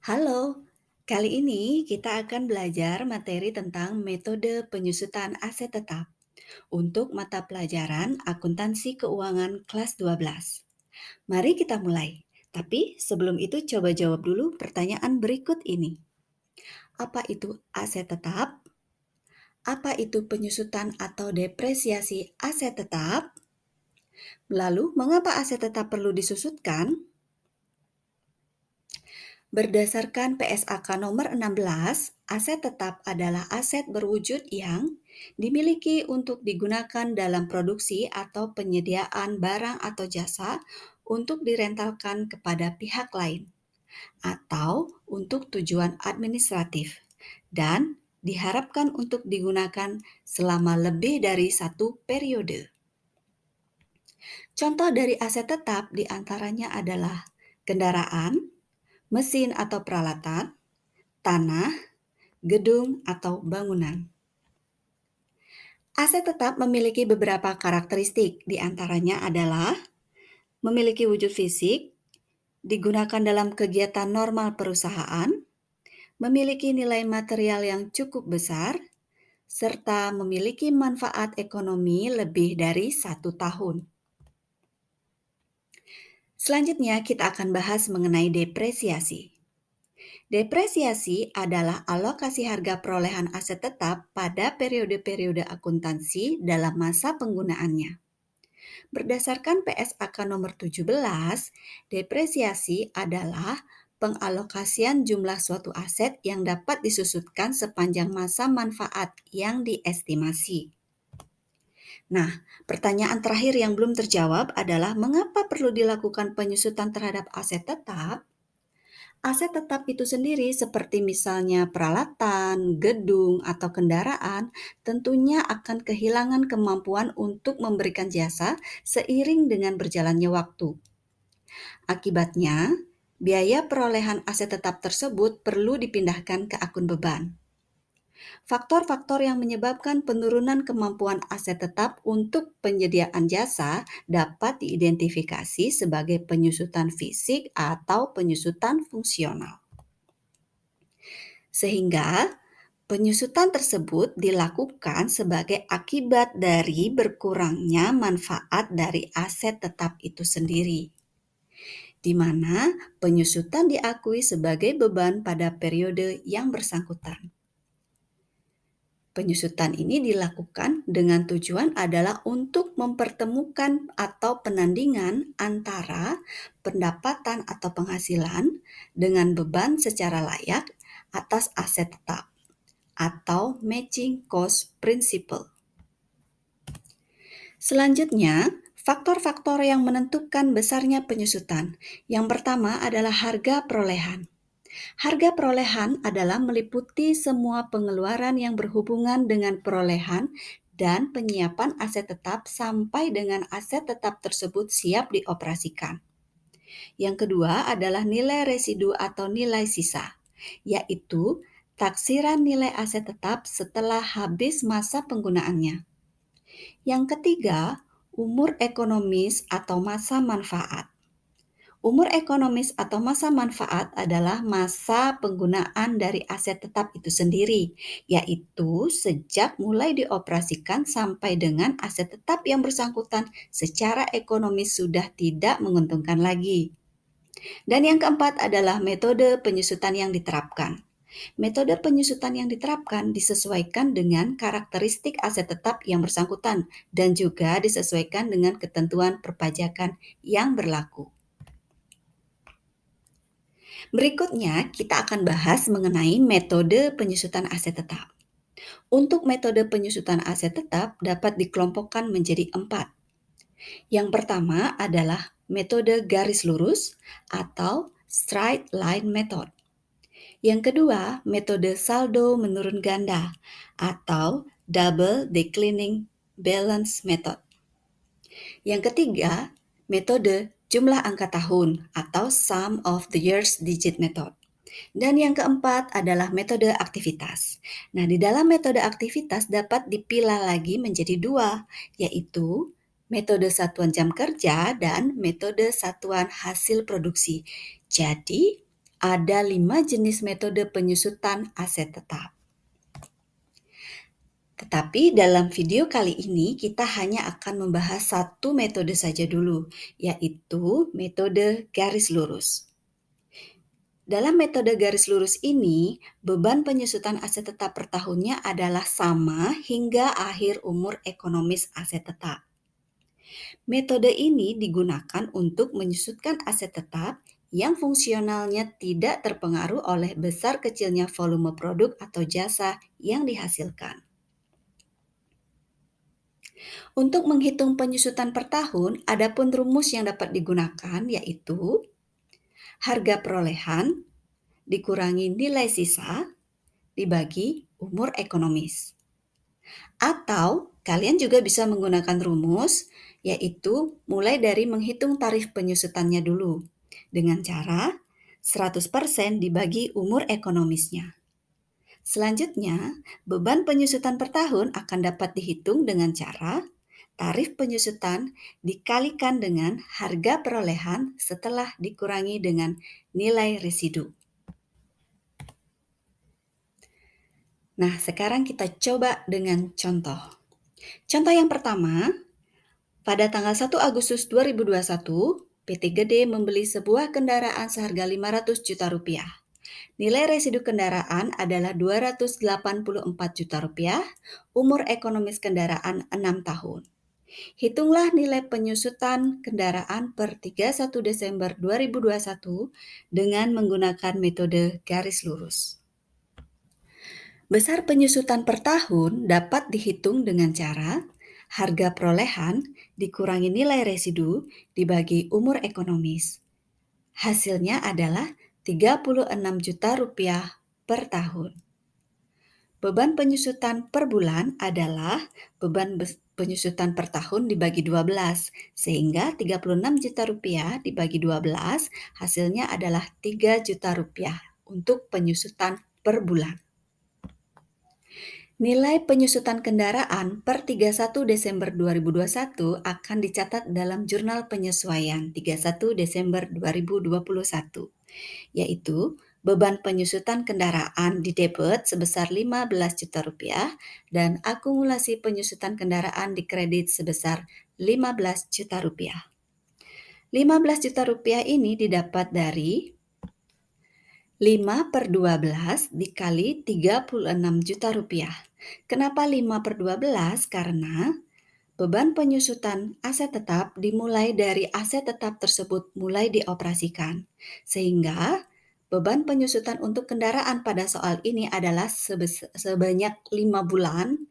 Halo, kali ini kita akan belajar materi tentang metode penyusutan aset tetap untuk mata pelajaran Akuntansi Keuangan kelas 12. Mari kita mulai. Tapi sebelum itu coba jawab dulu pertanyaan berikut ini. Apa itu aset tetap? Apa itu penyusutan atau depresiasi aset tetap? Lalu, mengapa aset tetap perlu disusutkan? Berdasarkan PSAK nomor 16, aset tetap adalah aset berwujud yang dimiliki untuk digunakan dalam produksi atau penyediaan barang atau jasa untuk direntalkan kepada pihak lain atau untuk tujuan administratif dan diharapkan untuk digunakan selama lebih dari satu periode. Contoh dari aset tetap diantaranya adalah kendaraan, mesin atau peralatan, tanah, gedung, atau bangunan. Aset tetap memiliki beberapa karakteristik, di antaranya adalah memiliki wujud fisik, digunakan dalam kegiatan normal perusahaan, memiliki nilai material yang cukup besar, serta memiliki manfaat ekonomi lebih dari 1 tahun. Selanjutnya kita akan bahas mengenai depresiasi. Depresiasi adalah alokasi harga perolehan aset tetap pada periode-periode akuntansi dalam masa penggunaannya. Berdasarkan PSAK nomor 17, depresiasi adalah pengalokasian jumlah suatu aset yang dapat disusutkan sepanjang masa manfaat yang diestimasi. Nah, pertanyaan terakhir yang belum terjawab adalah mengapa perlu dilakukan penyusutan terhadap aset tetap? Aset tetap itu sendiri seperti misalnya peralatan, gedung, atau kendaraan tentunya akan kehilangan kemampuan untuk memberikan jasa seiring dengan berjalannya waktu. Akibatnya, biaya perolehan aset tetap tersebut perlu dipindahkan ke akun beban. Faktor-faktor yang menyebabkan penurunan kemampuan aset tetap untuk penyediaan jasa dapat diidentifikasi sebagai penyusutan fisik atau penyusutan fungsional. Sehingga penyusutan tersebut dilakukan sebagai akibat dari berkurangnya manfaat dari aset tetap itu sendiri, di mana penyusutan diakui sebagai beban pada periode yang bersangkutan. Penyusutan ini dilakukan dengan tujuan adalah untuk mempertemukan atau penandingan antara pendapatan atau penghasilan dengan beban secara layak atas aset tetap atau matching cost principle. Selanjutnya, faktor-faktor yang menentukan besarnya penyusutan. Yang pertama adalah harga perolehan. Harga perolehan adalah meliputi semua pengeluaran yang berhubungan dengan perolehan dan penyiapan aset tetap sampai dengan aset tetap tersebut siap dioperasikan. Yang kedua adalah nilai residu atau nilai sisa, yaitu taksiran nilai aset tetap setelah habis masa penggunaannya. Yang ketiga, umur ekonomis atau masa manfaat. Umur ekonomis atau masa manfaat adalah masa penggunaan dari aset tetap itu sendiri, yaitu sejak mulai dioperasikan sampai dengan aset tetap yang bersangkutan secara ekonomis sudah tidak menguntungkan lagi. Dan yang keempat adalah metode penyusutan yang diterapkan. Metode penyusutan yang diterapkan disesuaikan dengan karakteristik aset tetap yang bersangkutan dan juga disesuaikan dengan ketentuan perpajakan yang berlaku. Berikutnya, kita akan bahas mengenai metode penyusutan aset tetap. Untuk metode penyusutan aset tetap dapat dikelompokkan menjadi 4. Yang pertama adalah metode garis lurus atau straight line method. Yang kedua, metode saldo menurun ganda atau double declining balance method. Yang ketiga, metode jumlah angka tahun atau sum of the years digit method. Dan yang keempat adalah metode aktivitas. Nah, di dalam metode aktivitas dapat dipilah lagi menjadi 2, yaitu metode satuan jam kerja dan metode satuan hasil produksi. Jadi, Ada 5 jenis metode penyusutan aset tetap. Tetapi dalam video kali ini kita hanya akan membahas satu metode saja dulu, yaitu metode garis lurus. Dalam metode garis lurus ini, beban penyusutan aset tetap per tahunnya adalah sama hingga akhir umur ekonomis aset tetap. Metode ini digunakan untuk menyusutkan aset tetap yang fungsionalnya tidak terpengaruh oleh besar kecilnya volume produk atau jasa yang dihasilkan. Untuk menghitung penyusutan per tahun, ada pun rumus yang dapat digunakan yaitu harga perolehan dikurangi nilai sisa dibagi umur ekonomis. Atau kalian juga bisa menggunakan rumus yaitu mulai dari menghitung tarif penyusutannya dulu dengan cara 100% dibagi umur ekonomisnya. Selanjutnya, beban penyusutan per tahun akan dapat dihitung dengan cara tarif penyusutan dikalikan dengan harga perolehan setelah dikurangi dengan nilai residu. Nah, sekarang kita coba dengan contoh. Contoh yang pertama, pada tanggal 1 Agustus 2021, PT Gede membeli sebuah kendaraan seharga 500 juta rupiah. Nilai residu kendaraan adalah 284 juta rupiah, umur ekonomis kendaraan 6 tahun. Hitunglah nilai penyusutan kendaraan per 31 Desember 2021 dengan menggunakan metode garis lurus. Besar penyusutan per tahun dapat dihitung dengan cara harga perolehan dikurangi nilai residu dibagi umur ekonomis. Hasilnya adalah 36 juta rupiah per tahun. Beban penyusutan per bulan adalah beban penyusutan per tahun dibagi 12, sehingga 36 juta rupiah dibagi 12 hasilnya adalah 3 juta rupiah untuk penyusutan per bulan. Nilai penyusutan kendaraan per 31 Desember 2021 akan dicatat dalam Jurnal Penyesuaian 31 Desember 2021, yaitu beban penyusutan kendaraan di debit sebesar 15 juta rupiah dan akumulasi penyusutan kendaraan di kredit sebesar 15 juta rupiah. 15 juta rupiah ini didapat dari 5/12 dikali 36 juta rupiah. Kenapa 5/12? Karena beban penyusutan aset tetap dimulai dari aset tetap tersebut mulai dioperasikan. Sehingga beban penyusutan untuk kendaraan pada soal ini adalah sebanyak 5 bulan,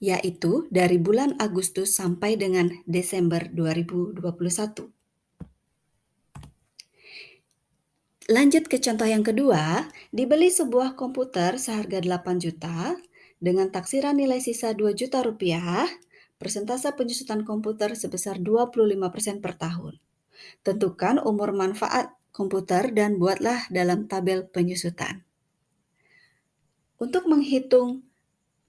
yaitu dari bulan Agustus sampai dengan Desember 2021. Lanjut ke contoh yang kedua, dibeli sebuah komputer seharga 8 juta dengan taksiran nilai sisa 2 juta rupiah, persentase penyusutan komputer sebesar 25% per tahun. Tentukan umur manfaat komputer dan buatlah dalam tabel penyusutan. Untuk menghitung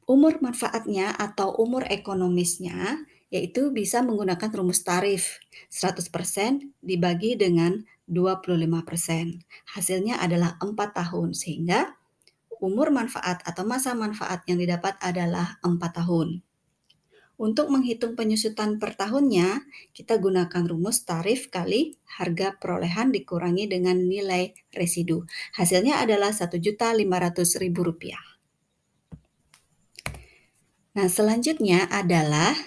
umur manfaatnya atau umur ekonomisnya, yaitu bisa menggunakan rumus tarif 100% dibagi dengan 25%. Hasilnya adalah 4 tahun, sehingga umur manfaat atau masa manfaat yang didapat adalah 4 tahun. Untuk menghitung penyusutan per tahunnya, kita gunakan rumus tarif kali harga perolehan dikurangi dengan nilai residu. Hasilnya adalah Rp1.500.000. Nah, selanjutnya adalah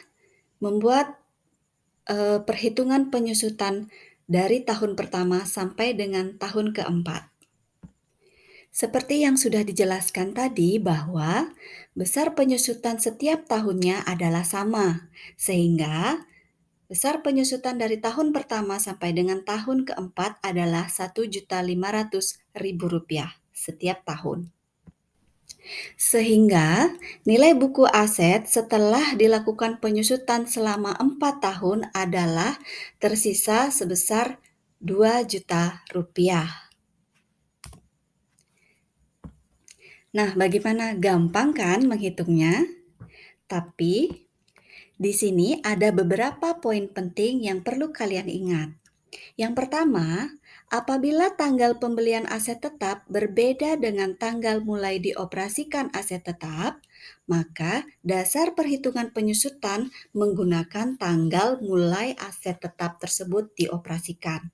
membuat perhitungan penyusutan dari tahun pertama sampai dengan tahun keempat. Seperti yang sudah dijelaskan tadi bahwa besar penyusutan setiap tahunnya adalah sama, sehingga besar penyusutan dari tahun pertama sampai dengan tahun keempat adalah Rp1.500.000 setiap tahun. Sehingga nilai buku aset setelah dilakukan penyusutan selama 4 tahun adalah tersisa sebesar 2 juta rupiah. Nah, bagaimana? Gampang kan menghitungnya? Tapi di sini ada beberapa poin penting yang perlu kalian ingat. Yang pertama, Apabila tanggal pembelian aset tetap berbeda dengan tanggal mulai dioperasikan aset tetap, maka dasar perhitungan penyusutan menggunakan tanggal mulai aset tetap tersebut dioperasikan.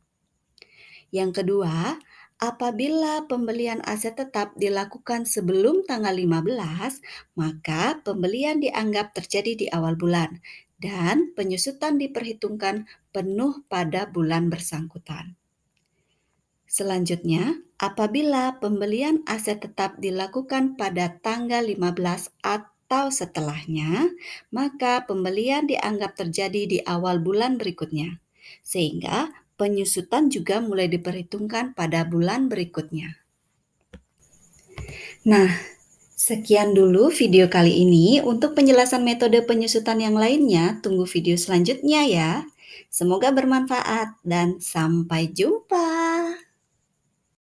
Yang kedua, apabila pembelian aset tetap dilakukan sebelum tanggal 15, maka pembelian dianggap terjadi di awal bulan dan penyusutan diperhitungkan penuh pada bulan bersangkutan. Selanjutnya, apabila pembelian aset tetap dilakukan pada tanggal 15 atau setelahnya, maka pembelian dianggap terjadi di awal bulan berikutnya, sehingga penyusutan juga mulai diperhitungkan pada bulan berikutnya. Nah, sekian dulu video kali ini. Untuk penjelasan metode penyusutan yang lainnya, tunggu video selanjutnya ya. Semoga bermanfaat dan sampai jumpa.